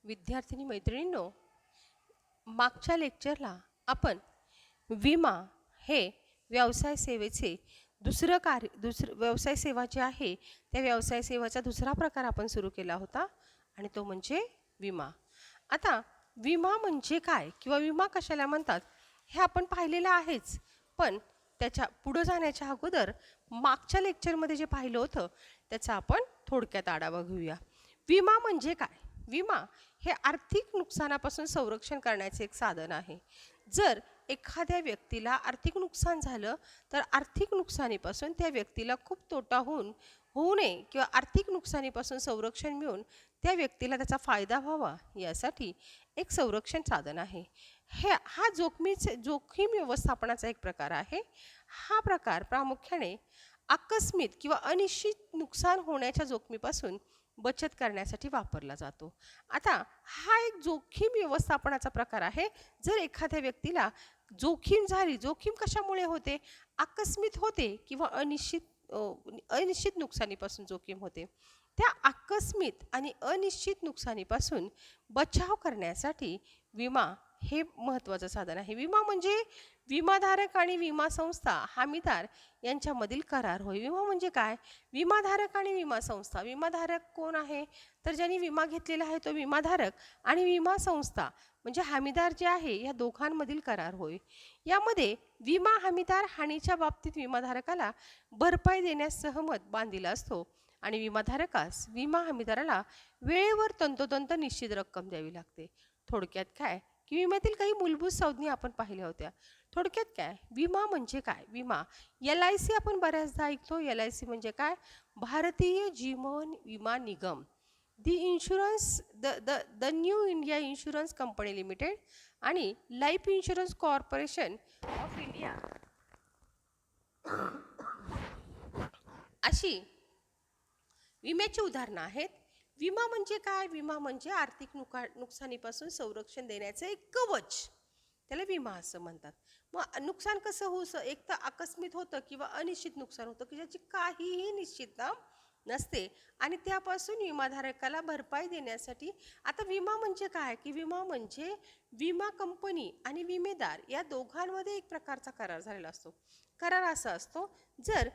विद्यार्थिनी मैत्रिणींनो, मागच्या लेक्चरला आपण विमा हे व्यवसाय सेवेचे दुसरं व्यवसाय सेवा जे आहे त्या व्यवसाय सेवाचा दुसरा प्रकार आपण सुरू केला होता आणि तो म्हणजे विमा. आता विमा म्हणजे काय किंवा विमा कशाला म्हणतात हे आपण पाहिलेलं आहेच, पण त्याच्या पुढे जाण्याच्या अगोदर मागच्या लेक्चरमध्ये जे पाहिलं होतं त्याचा आपण थोडक्यात आढावा घेऊया. विमा म्हणजे काय? विमा हे आर्थिक नुकसानापासून संरक्षण करण्याचे एक साधन आहे. जर एखाद्या व्यक्तीला आर्थिक नुकसान झालं तर आर्थिक नुकसानीपासून त्या व्यक्तीला खूप तोटा होऊ नये किंवा आर्थिक नुकसानीपासून संरक्षण मिळून त्या व्यक्तीला त्याचा फायदा व्हावा यासाठी एक संरक्षण साधन आहे. हा जोखीम व्यवस्थापनाचा एक प्रकार आहे. हा प्रकार प्रामुख्याने आकस्मिक किंवा अनिश्चित नुकसान होण्याच्या जोखमीपासून बचत करण्यासाठी वापरला जातो. आता हा एक जोखीम व्यवस्थापनाचा प्रकार आहे. जर एखाद्या व्यक्तीला जोखीम झाली, जोखीम कशामुळे होते? आकस्मिक होते किंवा अनिश्चित नुकसानीपासून जोखीम होते. त्या आकस्मिक आणि अनिश्चित नुकसानीपासून बचाव करण्यासाठी विमा हे महत्त्वाचं साधन आहे. विमा म्हणजे विमाधारक आणि विमा संस्था हमीदार यांच्यामधील करार होय. विमा म्हणजे काय? विमाधारक आणि विमा संस्था. विमाधारक कोण आहे? तर ज्यांनी विमा घेतलेला आहे तो विमाधारक, आणि विमा संस्था म्हणजे हमीदार जे आहे या दोघांमधील करार होय. यामध्ये विमा हमीदार हानीच्या बाबतीत विमाधारकाला भरपाई देण्यास सहमत बांधलेला असतो आणि विमाधारकास विमा हमीदाराला वेळेवर तंतोतंत निश्चित रक्कम द्यावी लागते. थोडक्यात काय की विम्यातील काही मूलभूत संज्ञा आपण पाहिल्या होत्या. थोडक्यात काय? विमा म्हणजे काय? विमा LIC आपण बऱ्याचदा ऐकतो. LIC म्हणजे काय? भारतीय जीवन विमा निगम, the New India insurance company limited आणि life insurance corporation of India अशी विम्याची उदाहरणं आहेत. विमा म्हणजे काय? विमा म्हणजे आर्थिक नुकसानीपासून संरक्षण देण्याचं एक कवच, त्याला विमा असं म्हणतात. मग नुकसान कसं एक तर आकस्मिक होतं किंवा अनिश्चित नुकसान होतं की ज्याची काहीही निश्चितता नसते आणि त्यापासून विमाधारकाला भरपाई देण्यासाठी. आता विमा म्हणजे काय? की विमा म्हणजे विमा कंपनी आणि विमेदार या दोघांमध्ये एक प्रकारचा करार झालेला असतो. करार असा असतो, जर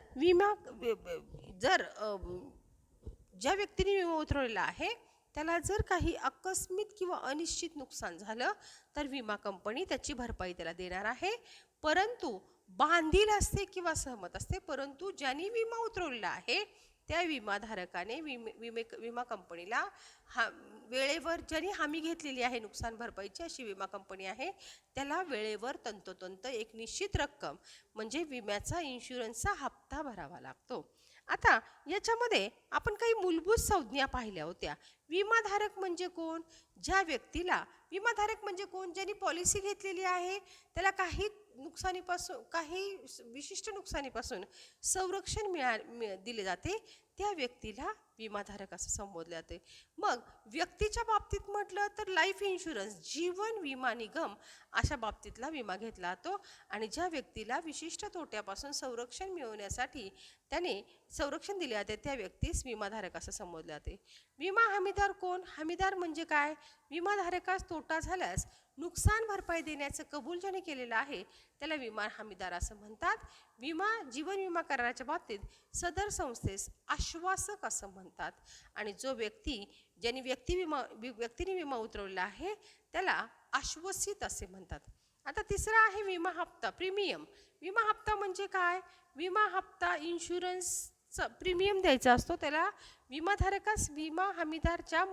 ज्या व्यक्तीने विमा उतरवलेला आहे त्याला जर काही आकस्मिक किंवा अनिश्चित नुकसान झालं तर विमा कंपनी त्याची भरपाई त्याला देणार आहे, परंतु बांधील असते किंवा सहमत असते. परंतु ज्यांनी विमा उतरवलेला आहे त्या विमाधारकाने विमा कंपनीला वेळेवर, ज्यांनी हमी घेतलेली आहे नुकसान भरपाईची अशी विमा कंपनी आहे, त्याला वेळेवर तंतोतंत एक निश्चित रक्कम म्हणजे विम्याचा इन्शुरन्सचा हप्ता भरावा लागतो. आता याच्यामध्ये आपण काही मूलभूत संज्ञा पाहिल्या होत्या. विमाधारक म्हणजे कोण? ज्या व्यक्तीला विमाधारक म्हणजे कोण? ज्यांनी पॉलिसी घेतलेली आहे त्याला काही विशिष्ट नुकसानीपासून संरक्षण दिले जाते, त्या व्यक्तीला विमाधारक असं संबोधले जाते. मग व्यक्तीच्या बाबतीत म्हटलं तर लाईफ इन्शुरन्स जीवन विमा निगम अशा बाबतीतला विमा घेतला जातो आणि ज्या व्यक्तीला विशिष्ट तोट्यापासून संरक्षण मिळवण्यासाठी त्याने संरक्षण दिले जाते त्या व्यक्तीस विमाधारक असं संबोधले जाते. विमा हमीदार कोण? हमीदार म्हणजे काय? विमाधारकास तोटा झाल्यास नुकसान भरपाई देण्याचं कबूल ज्याने केलेलं आहे त्याला विमा हमीदार असं म्हणतात. जीवन विमा कराराच्या बाबतीत सदर संस्थेस आश्वासक असं म्हणतात आणि ज्यांनी व्यक्तीने विमा उतरवलेला आहे त्याला आश्वासित असे म्हणतात. आता तिसरा आहे विमा हप्ता प्रीमियम. विमा हप्ता म्हणजे काय? विमा हप्ता इन्शुरन्सचा प्रीमियम द्यायचा असतो, त्याला विमाधारकास विमा हमीदारच्या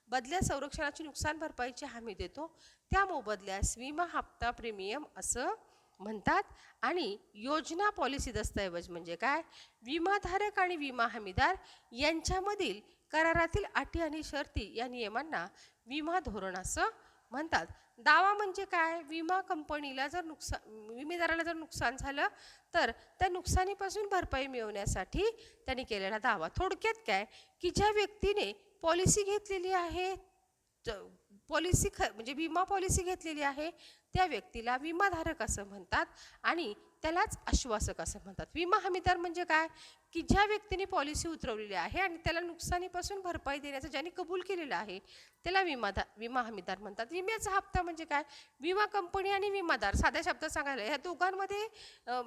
बदल्या संरक्षणाची नुकसान भरपाईची हमी देतो, त्या मोबदल्यास विमा हप्ता प्रीमियम असं म्हणतात. आणि योजना पॉलिसी दस्तऐवज म्हणजे काय? विमाधारक आणि विमा हमीदार यांच्यामधील करारातील अटी आणि शर्ती या नियमांना विमा धोरण असं म्हणतात. दावा म्हणजे काय? विमा कंपनीला विमेदाराला जर नुकसान झालं तर त्या नुकसानीपासून भरपाई मिळवण्यासाठी त्यांनी केलेला दावा. थोडक्यात काय की ज्या व्यक्तीने पॉलिसी घेतलेली आहे, म्हणजे विमा पॉलिसी घेतलेली आहे त्या व्यक्तीला विमाधारक असं म्हणतात आणि त्यालाच आश्वासक असं म्हणतात. विमा हमीदार म्हणजे काय? की ज्या व्यक्तीने पॉलिसी उतरवलेली आहे आणि त्याला नुकसानीपासून भरपाई देण्याचं ज्यांनी कबूल केलेलं आहे त्याला विमा हमीदार म्हणतात. विम्याचा हप्ता म्हणजे काय? विमा कंपनी आणि विमादार, साध्या शब्दात सांगायला ह्या दोघांमध्ये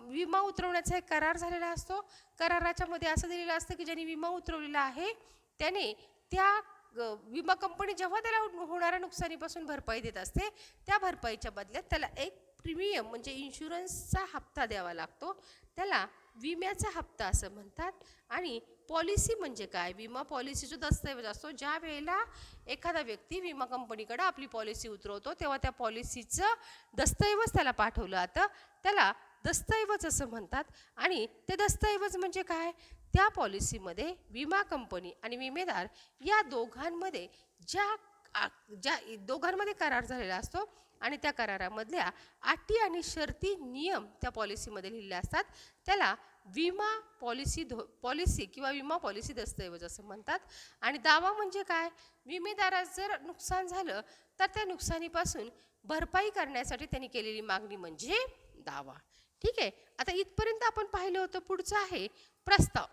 विमा उतरवण्याचा एक करार झालेला असतो. कराराच्या मध्ये असं दिलेलं असतं की ज्यांनी विमा उतरवलेला आहे त्याने त्या विमा कंपनी जेव्हा त्याला होणाऱ्या नुकसानीपासून भरपाई देत असते त्या भरपाईच्या बदल्यात त्याला एक प्रीमियम म्हणजे इन्शुरन्सचा हप्ता द्यावा लागतो, त्याला विम्याचा हप्ता असं म्हणतात. आणि पॉलिसी म्हणजे काय? विमा पॉलिसीचा दस्तऐवज असतो. ज्या वेळेला एखादा व्यक्ती विमा कंपनीकडे आपली पॉलिसी उतरवतो तेव्हा त्या पॉलिसीचं दस्तऐवज त्याला पाठवलं जातं, त्याला दस्तऐवज असं म्हणतात. आणि ते दस्तऐवज म्हणजे काय? त्या पॉलिसीमध्ये विमा कंपनी आणि विमेदार या दोघांमध्ये ज्या दोघांमध्ये करार झालेला असतो आणि त्या करारामधल्या अटी आणि शर्ती नियम त्या पॉलिसीमध्ये लिहिलेले असतात त्याला विमा पॉलिसी किंवा विमा पॉलिसी दस्तऐवज असं म्हणतात. आणि दावा म्हणजे काय? विमेदारास जर नुकसान झालं तर त्या नुकसानीपासून भरपाई करण्यासाठी त्यांनी केलेली मागणी म्हणजे दावा. ठीक आहे, आता इथपर्यंत आपण पाहिलं होतं. पुढचं आहे प्रस्ताव.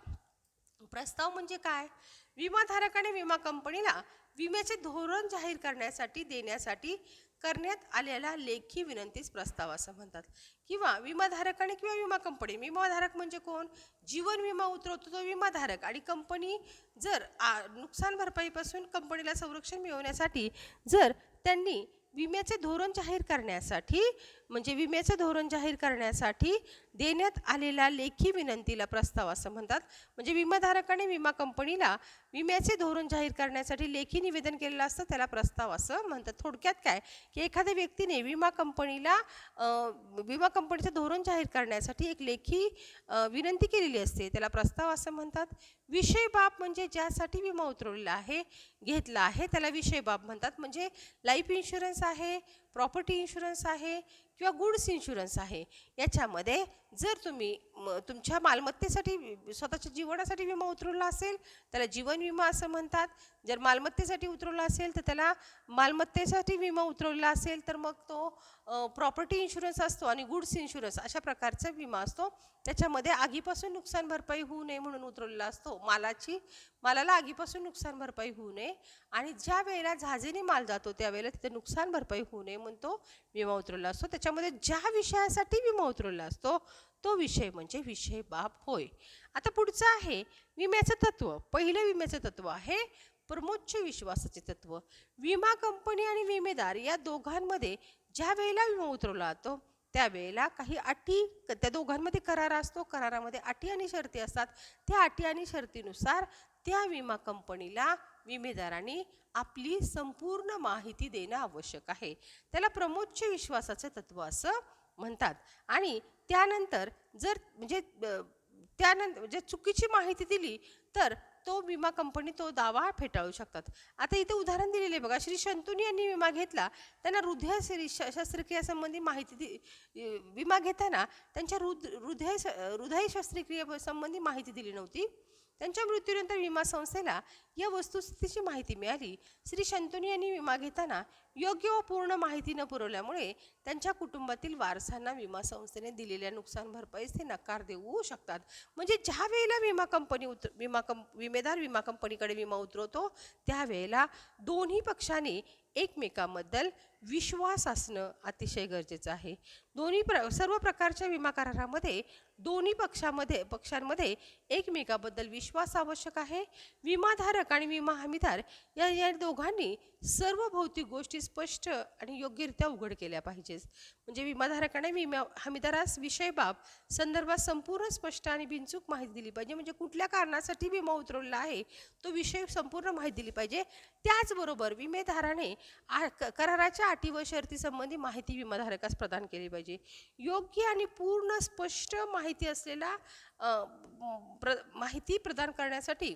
प्रस्ताव म्हणजे काय? विमाधारकाने विमा कंपनीला विम्याचे धोरण जाहीर देण्यासाठी करण्यात आलेला लेखी विनंतीस प्रस्ताव असं म्हणतात. किंवा विमाधारकाने किंवा विमा कंपनी, विमाधारक म्हणजे कोण? जीवन विमा उतरवतो तो विमाधारक, आणि कंपनी जर नुकसान भरपाईपासून कंपनीला संरक्षण मिळवण्यासाठी जर त्यांनी विम्याचे धोरण जाहीर करण्यासाठी देण्यात आलेल्या लेखी विनंतीला प्रस्ताव असं म्हणतात. म्हणजे विमाधारकाने विमा कंपनीला विम्याचे धोरण जाहीर करण्यासाठी लेखी निवेदन केलेलं असतं त्याला प्रस्ताव असं म्हणतात. थोडक्यात काय की एखाद्या व्यक्तीने विमा कंपनीचं धोरण जाहीर करण्यासाठी एक लेखी विनंती केलेली असते त्याला प्रस्ताव असं म्हणतात. विषय बाब म्हणजे ज्यासाठी विमा उतरवलेला घेतला आहे त्याला विषय बाब म्हणतात. म्हणजे लाईफ इन्शुरन्स आहे, प्रॉपर्टी इन्शुरन्स आहे किंवा गुड्स इन्शुरन्स आहे. याच्यामध्ये जर तुम्ही तुमच्या मालमत्तेसाठी स्वतःच्या जीवनासाठी विमा उतरवला असेल त्याला जीवन विमा असं म्हणतात. जर मालमत्तेसाठी उतरवला असेल तर त्याला मालमत्तेसाठी विमा उतरवला असेल तर मग तो प्रॉपर्टी इन्शुरन्स असतो. आणि गुड्स इन्शुरन्स अशा प्रकारचा विमा असतो. त्याच्यामध्ये आगीपासून नुकसान भरपाई होऊ नये म्हणून उतरवलेला असतो. मालाला आगीपासून नुकसान भरपाई होऊ नये आणि ज्या वेळेला जहाजीने माल जातो त्यावेळेला तिथे नुकसान भरपाई होऊ नये म्हणून तो विमा उतरवला असतो. त्याच्यामध्ये ज्या विषयासाठी विमा उतरवला असतो तो विषय म्हणजे विषय बाब होय. आता पुढचं आहे विम्याचं तत्व. पहिलं विम्याचं तत्व आहे परमोच्च विश्वासाचे तत्व. विमा कंपनी आणि विमेदार या दोघांमध्ये ज्या वेळेला विमा उतरवला जातो त्यावेळेला काही अटी, त्या दोघांमध्ये करार असतो, करारामध्ये अटी आणि शर्ती असतात. त्या अटी आणि शर्तीनुसार त्या विमा कंपनीला विमेदारांनी आपली संपूर्ण माहिती देणं आवश्यक आहे. त्याला परमोच्च विश्वासाचे तत्व असं म्हणतात. आणि त्यानंतर जर चुकीची माहिती दिली तर तो विमा कंपनी तो दावा फेटाळू शकतात. आता इथे उदाहरण दिलेले बघा. श्री शंतनू यांनी विमा घेतला, त्यांना हृदय शस्त्रक्रियासंबंधी विमा घेताना त्यांच्या हृदय शस्त्रक्रियेसंबंधी माहिती दिली नव्हती. त्यांच्या मृत्यूनंतर विमा संस्थेला या वस्तुस्थितीची माहिती मिळाली. श्री शंतनू यांनी विमा घेताना योग्य व पूर्ण माहिती न पुरवल्यामुळे त्यांच्या कुटुंबातील वारसांना विमा संस्थेने दिलेल्या नुकसान भरपाईस ते नकार देऊ शकतात. म्हणजे ज्या वेळेला विमेदार विमा कंपनीकडे विमा उतरवतो त्यावेळेला दोन्ही पक्षांनी एकमेकांबद्दल विश्वास असणं अतिशय गरजेचं आहे. सर्व प्रकारच्या विमा करारामध्ये दोन्ही पक्षांमध्ये एकमेकांबद्दल विश्वास आवश्यक आहे. विमाधारक आणि विमा हमीदार या दोघांनी सर्व भौतिक गोष्टी स्पष्ट आणि योग्यरित्या उघड केल्या पाहिजेत. म्हणजे विमाधारकाने विमा हमीदारास विषय बाब संदर्भात संपूर्ण स्पष्ट आणि बिनचूक माहिती दिली पाहिजे. म्हणजे कुठल्या कारणासाठी विमा उतरवलेला आहे तो विषय संपूर्ण माहिती दिली पाहिजे. त्याचबरोबर विमेदाराने कराराच्या अटी व शर्ती संबंधी माहिती विमाधारकास प्रदान केली पाहिजे. योग्य आणि पूर्ण स्पष्ट माहिती असलेला माहिती प्रदान करण्यासाठी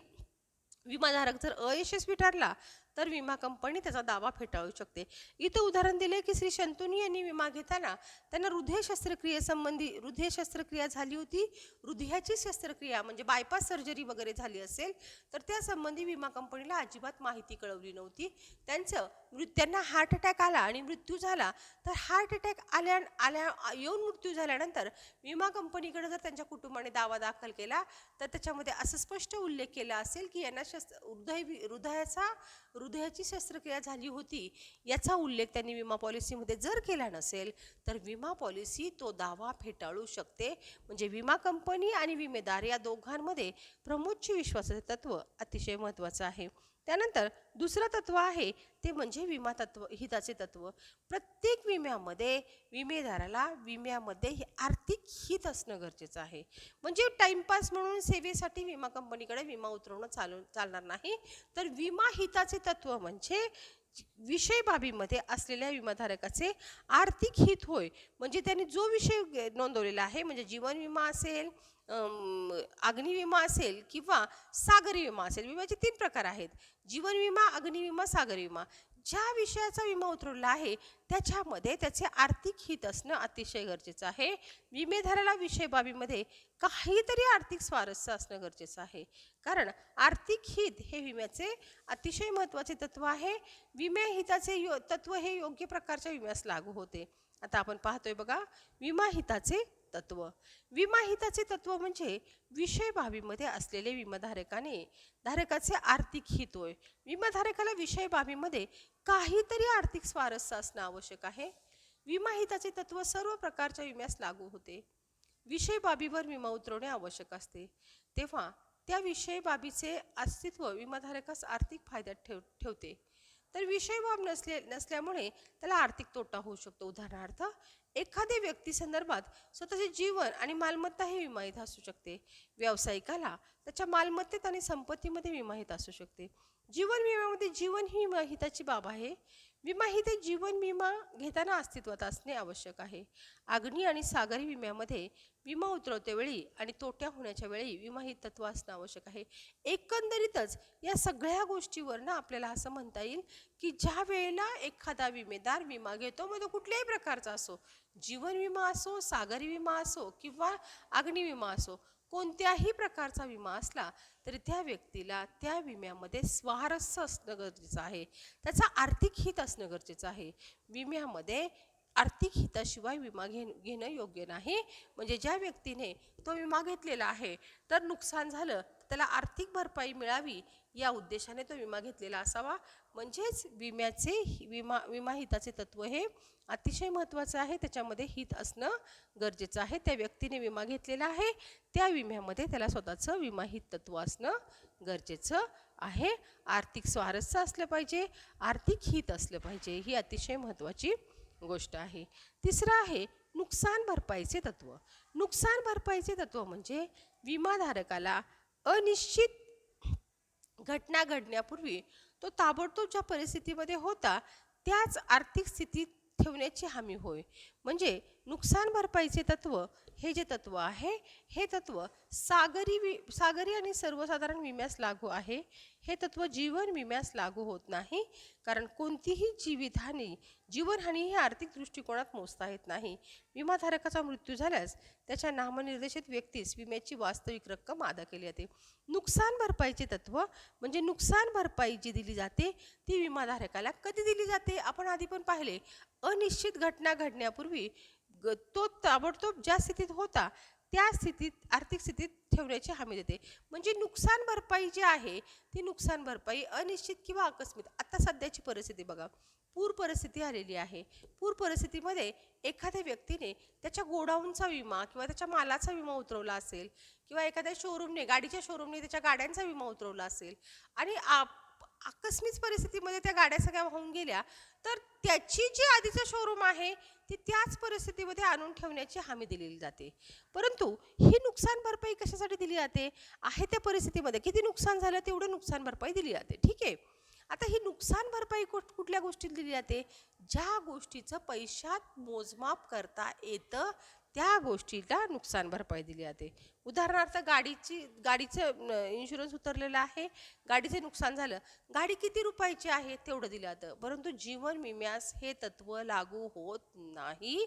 विमाधारक जर अयशस्वी ठरला तर विमा कंपनी त्याचा दावा फेटाळू शकते. इथं उदाहरण दिले की श्री शंतनू यांनी विमा घेताना त्यांना हृदय शस्त्रक्रिया झाली होती. हृदयाची शस्त्रक्रिया म्हणजे बायपास सर्जरी वगैरे झाली असेल तर त्या संबंधी विमा कंपनीला अजिबात माहिती कळवली नव्हती. त्यांना हार्ट अटॅक आला आणि मृत्यू झाला, तर हार्ट अटॅक येऊन मृत्यू झाल्यानंतर विमा कंपनीकडे जर त्यांच्या कुटुंबाने दावा दाखल केला तर त्याच्यामध्ये असं स्पष्ट उल्लेख केला असेल की यांना हृदयाची शस्त्रक्रिया झाली होती, याचा उल्लेख त्यांनी विमा पॉलिसीमध्ये जर केला नसेल तर विमा पॉलिसी तो दावा फेटाळू शकते. म्हणजे विमा कंपनी आणि विमेदार या दोघांमध्ये प्रमुख विश्वासाचे तत्व अतिशय महत्त्वाचं आहे. त्यानंतर दुसरं तत्व आहे ते म्हणजे विमा हिताचे तत्व. प्रत्येक विमेदाराला विम्यामध्ये आर्थिक हित असणं गरजेचं आहे. म्हणजे टाइमपास म्हणून सेवेसाठी विमा कंपनीकडे विमा उतरवणं चालणार नाही. तर विमा हिताचे तत्व म्हणजे विषय बाबीमध्ये असलेल्या विमाधारकाचे आर्थिक हित होय. म्हणजे त्यांनी जो विषय नोंदवलेला आहे, म्हणजे जीवन विमा असेल, अग्निविमा असेल किंवा सागरी विमा असेल. विम्याचे 3 प्रकार आहेत: जीवन विमा, अग्निविमा, सागरी विमा. ज्या विषयाचा विमा उतरवला आहे त्याच्यामध्ये त्याचे आर्थिक हित असणं अतिशय गरजेचं आहे. विमेधाराला विषय बाबीमध्ये काहीतरी आर्थिक स्वारस्य असणं गरजेचं आहे, कारण आर्थिक हित हे विम्याचे अतिशय महत्त्वाचे तत्व आहे. विमे हिताचे तत्व हे योग्य प्रकारच्या विम्यास लागू होते. आता आपण पाहतोय बघा, विमा हिताचे तत्व. विमा हिताचे तत्व म्हणजे विषय बाबीमध्ये असलेले धारकाचे आर्थिक हित होय. विमाधारकाला विषय बाबीमध्ये काहीतरी आर्थिक स्वारस्य असणं आवश्यक आहे. विमा हिताचे तत्व सर्व प्रकारच्या विम्यास लागू होते. विषय बाबीवर विमा उतरवणे आवश्यक असते, तेव्हा त्या विषय बाबीचे अस्तित्व विमाधारकास आर्थिक फायद्यात ठेवते. तर विषय बाब नसल्यामुळे त्याला आर्थिक तोटा होऊ शकतो. उदाहरणार्थ, एखाद्या व्यक्ती संदर्भात स्वतःचे जीवन आणि मालमत्ता हे विमाहित असू शकते. व्यावसायिकाला त्याच्या मालमत्तेत आणि संपत्तीमध्ये विमाहित असू शकते. जीवन विम्यामध्ये जीवन ही विमाहिताची बाब आहे. विमाहित जीवन विमा घेताना अस्तित्वात असणे आवश्यक आहे. अग्नी आणि सागरी विम्यामध्ये विमा उतरवतेवेळी आणि तोट्या होण्याच्या वेळी विमाहित तत्व असणं आवश्यक आहे. एकंदरीतच या सगळ्या गोष्टीवरनं आपल्याला असं म्हणता येईल की ज्या वेळेला एखादा विमेदार विमा घेतो, मग तो कुठल्याही प्रकारचा असो, जीवन विमा असो, सागरी विमा असो किंवा अग्निविमा असो, कोणत्याही प्रकारचा विमा असला तरी त्या व्यक्तीला त्या विम्यामध्ये स्वारस्य असणं गरजेचं आहे. त्याचा आर्थिक हित असणं गरजेचं आहे. विम्यामध्ये आर्थिक हिताशिवाय विमा घेणं योग्य नाही. म्हणजे ज्या व्यक्तीने तो विमा घेतलेला आहे तर नुकसान झालं तर त्याला आर्थिक भरपाई मिळावी या उद्देशाने तो विमा घेतलेला असावा. म्हणजेच विमा हिताचे तत्व हे अतिशय महत्त्वाचं आहे. त्याच्यामध्ये हित असणं गरजेचं आहे. त्या व्यक्तीने विमा घेतलेला आहे त्या विम्यामध्ये त्याला स्वतःचं विमाहित तत्व असणं गरजेचं आहे. आर्थिक स्वारस्य असलं पाहिजे, आर्थिक हित असलं पाहिजे, ही अतिशय महत्त्वाची गोष्ट आहे. तिसरं आहे नुकसान भरपाईचे तत्व. नुकसान भरपाईचे तत्व म्हणजे विमाधारकाला अनिश्चित घटना घडण्यापूर्वी तो ताबडतोब ज्या परिस्थितीमध्ये होता त्याच आर्थिक स्थितीत ठेवण्याची हमी होय. म्हणजे नुकसान भरपाईचे तत्व हे जे तत्व आहे हे तत्व सागरी आणि सर्वसाधारण विम्यास लागू आहे. हे तत्व जीवन विम्यास लागू होत नाही, कारण कोणतीही जीवनहानी ही आर्थिक दृष्टिकोनात मोजता येत नाही. विमाधारकाचा मृत्यू झाल्यास त्याच्या नामनिर्देशित व्यक्तीस विम्याची वास्तविक रक्कम अदा केली जाते. नुकसान भरपाईचे तत्व म्हणजे नुकसान भरपाई जी दिली जाते ती विमाधारकाला कधी दिली जाते आपण आधी पण पाहिले. अनिश्चित घटना घडण्यापूर्वी तो ताबडतोब ज्या स्थितीत होता त्या स्थितीत आर्थिक स्थितीत ठेवण्याची हमी देते. म्हणजे नुकसान भरपाई जी आहे ती नुकसान भरपाई अनिश्चित किंवा आकस्मिक. आता सध्याची परिस्थिती बघा, पूर परिस्थिती आलेली आहे. पूर परिस्थितीमध्ये एखाद्या व्यक्तीने त्याच्या गोडाऊनचा विमा किंवा त्याच्या मालाचा विमा उतरवला असेल किंवा एखाद्या गाडीच्या शोरूमने त्याच्या गाड्यांचा विमा उतरवला असेल आणि आकस्मिक परिस्थितीमध्ये त्या गाड्या सगळ्या वाहून गेल्या, तर त्याची जी आधीचं शोरूम आहे ती त्याच परिस्थितीमध्ये आणून ठेवण्याची हमी दिलेली जाते. परंतु ही नुकसान भरपाई कशासाठी दिली जाते? आहे त्या परिस्थितीमध्ये किती नुकसान झालं तेवढं नुकसान भरपाई दिली जाते. ठीक आहे. आता ही नुकसान भरपाई कुठल्या गोष्टीत दिली जाते? ज्या गोष्टीचं पैशात मोजमाप करता येतं त्या गोष्टीला नुकसान भरपाई दिली जाते. उदाहरणार्थ गाडीचं इन्शुरन्स उतरलेलं आहे, गाडीचे नुकसान झालं, गाडी किती रुपयाची आहे तेवढं दिलं जातं. परंतु जीवन विम्यास हे तत्व लागू होत नाही,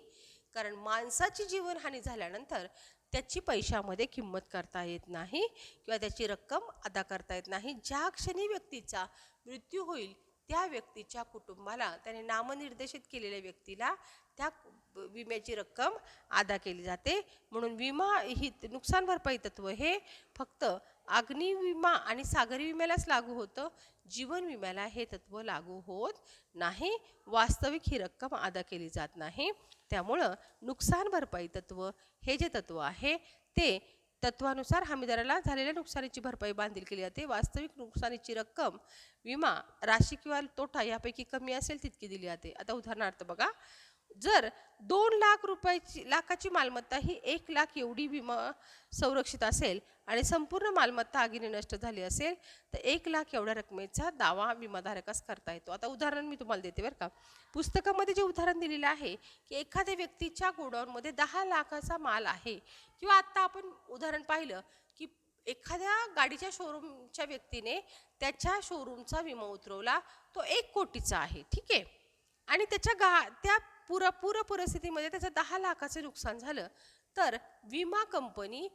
कारण माणसाची जीवनहानी झाल्यानंतर त्याची पैशामध्ये किंमत करता येत नाही किंवा त्याची रक्कम अदा करता येत नाही. ज्या क्षणी व्यक्तीचा मृत्यू होईल त्या व्यक्तीच्या कुटुंबाला, त्याने नामनिर्देशित केलेल्या व्यक्तीला त्या विम्याची रक्कम अदा केली जाते. म्हणून विमा ही नुकसान भरपाई तत्व हे फक्त अग्नी विमा आणि सागरी विम्यालाच लागू होतं. जीवन विम्याला हे तत्व लागू होत नाही. वास्तविक ही रक्कम अदा केली जात नाही. त्यामुळं नुकसान भरपाई तत्व हे जे तत्व आहे ते तत्वानुसार हमीदाराला झालेल्या नुकसानीची भरपाई बांधील केली जाते. वास्तविक नुकसानीची रक्कम विमा राशी किंवा तोटा यापैकी कमी असेल तितकी दिली जाते. आता उदाहरणार्थ बघा, जर 2 लाखाची मालमत्ता ही 1 लाख एवढी विमा संरक्षित असेल आणि संपूर्ण मालमत्ता आगीने नष्ट झाली असेल तर 1 लाख एवढ्या रकमेचा दावा विमाधारकास करता येतो. आता उदाहरण मी तुम्हाला देते बरं का. पुस्तकामध्ये जे उदाहरण दिलेलं आहे की एखाद्या व्यक्तीच्या गोडाऊनमध्ये 10 लाखाचा माल आहे, किंवा आत्ता आपण उदाहरण पाहिलं की एखाद्या गाडीच्या शोरूमच्या व्यक्तीने त्याच्या शोरूमचा विमा उतरवला, तो 1 कोटीचा आहे, ठीक आहे, आणि त्या पूर परिस्थितीमध्ये त्याचं 10 लाखाचं नुकसान झालं, तर विमा कंपनी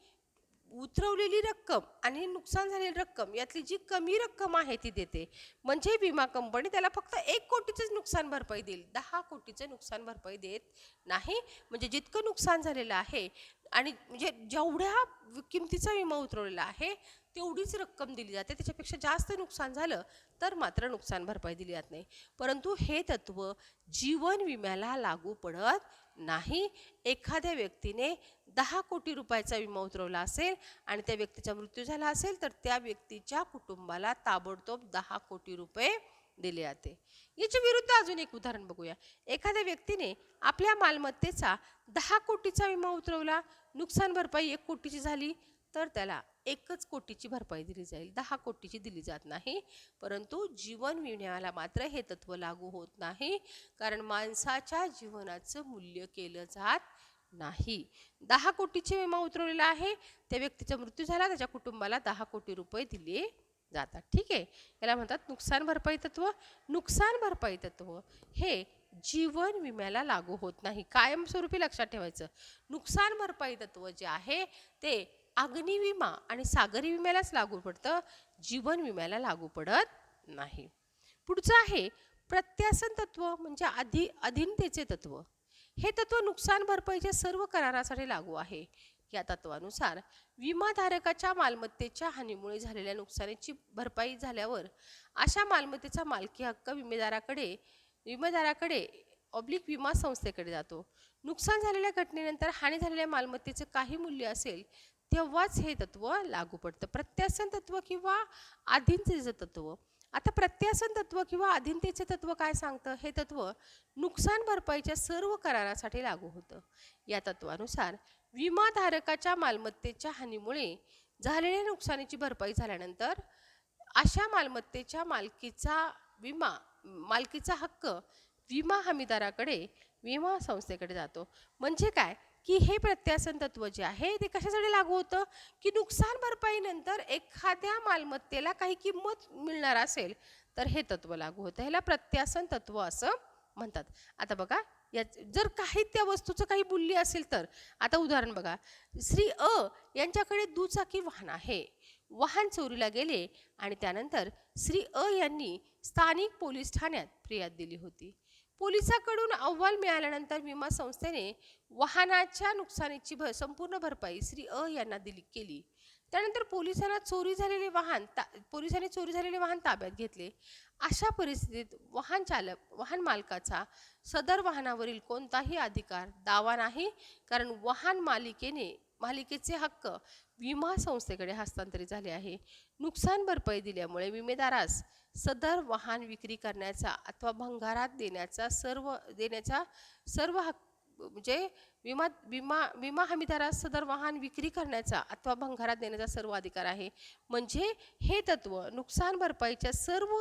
उतरवलेली रक्कम आणि नुकसान झालेली रक्कम यातली जी कमी रक्कम आहे ती देते. म्हणजे विमा कंपनी त्याला फक्त 1 कोटीचंच नुकसान भरपाई देईल, 10 कोटीचं नुकसान भरपाई देत नाही. म्हणजे जितकं नुकसान झालेलं आहे आणि म्हणजे जेवढ्या किमतीचा विमा उतरवलेला आहे तेवढीच रक्कम दिली जाते. त्याच्यापेक्षा जास्त नुकसान झालं तर मात्र नुकसान भरपाई दिली जात नाही. परंतु हे तत्व जीवन विम्याला लागू पडत नाही. एखाद्या व्यक्तीने 10 कोटी रुपयाचा विमा उतरवला असेल आणि त्या व्यक्तीचा मृत्यू झाला असेल तर त्या व्यक्तीच्या कुटुंबाला ताबडतोब 10 कोटी रुपये दिले जाते. याच्या विरुद्ध अजून एक उदाहरण बघूया. एखाद्या व्यक्तीने आपल्या मालमत्तेचा 10 कोटीचा विमा उतरवला, नुकसान भरपाई 1 कोटीची झाली, तर त्याला 1 कोटीची भरपाई दिली जाईल, 10 कोटीची दिली जात नाही. परंतु जीवन विम्याला मात्र हे तत्व लागू होत नाही, कारण माणसाच्या जीवनाचं मूल्य केलं जात नाही. 10 कोटीचे विमा उतरवलेला आहे, त्या व्यक्तीचा मृत्यू झाला, त्याच्या कुटुंबाला 10 कोटी रुपये दिले जातात, ठीक आहे. याला म्हणतात नुकसान भरपाई तत्व. नुकसान भरपाई तत्व हे जीवन विम्याला लागू होत नाही. कायमस्वरूपी लक्षात ठेवायचं, नुकसान भरपाई तत्व जे आहे ते अग्नि विमा आणि सागरी विम्यालाच लागू पडतं, जीवन विम्याला लागू पडत नाही. पुढचं आहे प्रत्यासन तत्व, म्हणजे अधीनतेचे तत्व. हे तत्व नुकसान भरपाईच्या सर्व करारासाठी लागू आहे. या तत्वानुसार विमाधारकाच्या मालमत्तेच्या हानीमुळे झालेल्या नुकसानीची भरपाई झाल्यावर अशा मालमत्तेचा मालकी हक्क विमेदाराकडे विमा संस्थेकडे जातो. नुकसान झालेल्या घटनेनंतर हानी झालेल्या मालमत्तेचं काही मूल्य असेल तेव्हाच हे तत्व लागू पडतं. प्रत्यासन तत्व किंवा अधीनतेचे तत्व. आता प्रत्यासन तत्व किंवा अधीनतेचे तत्व काय सांगतं? हे तत्व नुकसान भरपाईच्या सर्व करारासाठी लागू होतं. या तत्वानुसार विमाधारकाच्या मालमत्तेच्या हानीमुळे झालेल्या नुकसानीची भरपाई झाल्यानंतर अशा मालमत्तेच्या मालकीचा हक्क विमा हमीदाराकडे विमा संस्थेकडे जातो. म्हणजे काय की हे प्रत्यासन तत्व जे आहे ते कशासाठी लागू होतं की नुकसान भरपाईनंतर एखाद्या मालमत्तेला काही किंमत मिळणार असेल तर हे तत्व लागू होतं. ह्याला प्रत्यासन तत्व असं म्हणतात. आता बघा, जर काही त्या वस्तूचं काही मूल्य असेल तर, आता उदाहरण बघा, श्री अ यांच्याकडे दुचाकी वाहन आहे. वाहन चोरीला गेले आणि त्यानंतर श्री अ यांनी स्थानिक पोलीस ठाण्यात फिर्याद दिली होती. पोलिसांकडून अहवाल मिळाल्यानंतर विमा संस्थेने वाहनाच्या नुकसानीची संपूर्ण भरपाई श्री अ यांना केली. त्यानंतर पोलिसांनी चोरी झालेले वाहन ताब्यात घेतले. अशा परिस्थितीत वाहन मालकाचा सदर वाहनावरील कोणताही अधिकार दावा नाही, कारण वाहन मालिकेचे हक्क विमा संस्थेकडे हस्तांतरित झाले आहे. नुकसान भरपाई दिल्यामुळे विमेदारास सदर वाहन विक्री करण्याचा अथवा भंगारात देण्याचा सर्व हक्क, म्हणजे विमा हमीदारास सदर वाहन विक्री करण्याचा अथवा भंगारात देण्याचा सर्व अधिकार आहे. म्हणजे हे तत्व नुकसान भरपाईच्या सर्व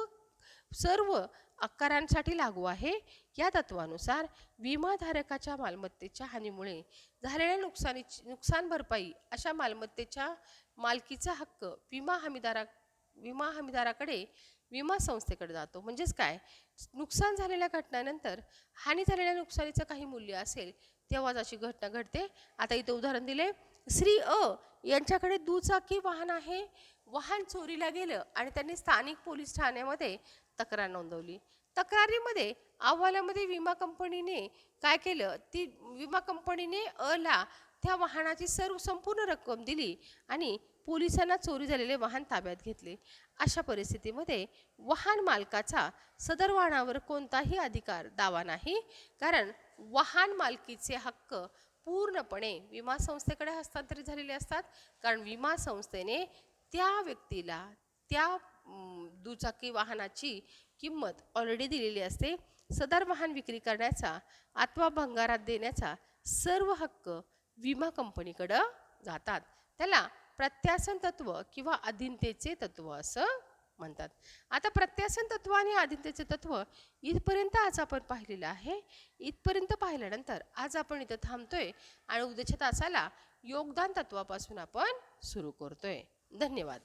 सर्व आकारांसाठी लागू आहे. या तत्वानुसार विमाधारकाच्या मालमत्तेच्या हानीमुळे झालेल्या नुकसान भरपाई अशा मालमत्तेच्या मालकीचा हक्क विमा हमीदाराकडे विमा संस्थेकडे जातो. म्हणजेच काय, नुकसान झालेल्या घटनेनंतर हानी झालेल्या नुकसानीचं काही मूल्य असेल तेव्हाच अशी घटना घडते. आता इथं उदाहरण दिले, श्री अ यांच्याकडे दुचाकी वाहन आहे. वाहन चोरीला गेलं आणि त्यांनी स्थानिक पोलीस ठाण्यामध्ये तक्रार नोंदवली. तक्रारीमध्ये अहवालामध्ये विमा कंपनीने काय केलं, ती विमा कंपनीने अला त्या वाहनाची संपूर्ण रक्कम दिली आणि पोलिसांना चोरी झालेले वाहन ताब्यात घेतले. अशा परिस्थितीमध्ये वाहन मालकाचा सदर वाहनावर कोणताही दावा नाही, कारण वाहन मालकीचे हक्क पूर्णपणे विमा संस्थेकडे हस्तांतरित झालेले असतात. कारण विमा संस्थेने त्या व्यक्तीला त्या दुचाकी वाहनाची किंमत ऑलरेडी दिलेली असते. सदर वाहन विक्री करण्याचा अथवा भंगारात देण्याचा सर्व हक्क विमा कंपनीकडे जातात. त्याला प्रत्यासन तत्व किंवा अधीनतेचे तत्व असं म्हणतात. आता प्रत्यासन तत्व आणि अधीनतेचे तत्व इथपर्यंत आज आपण पाहिलेलं आहे. इथपर्यंत पाहिल्यानंतर आज आपण इथं थांबतोय आणि उद्याच्या तासाला योगदान तत्वापासून आपण सुरू करतोय. धन्यवाद.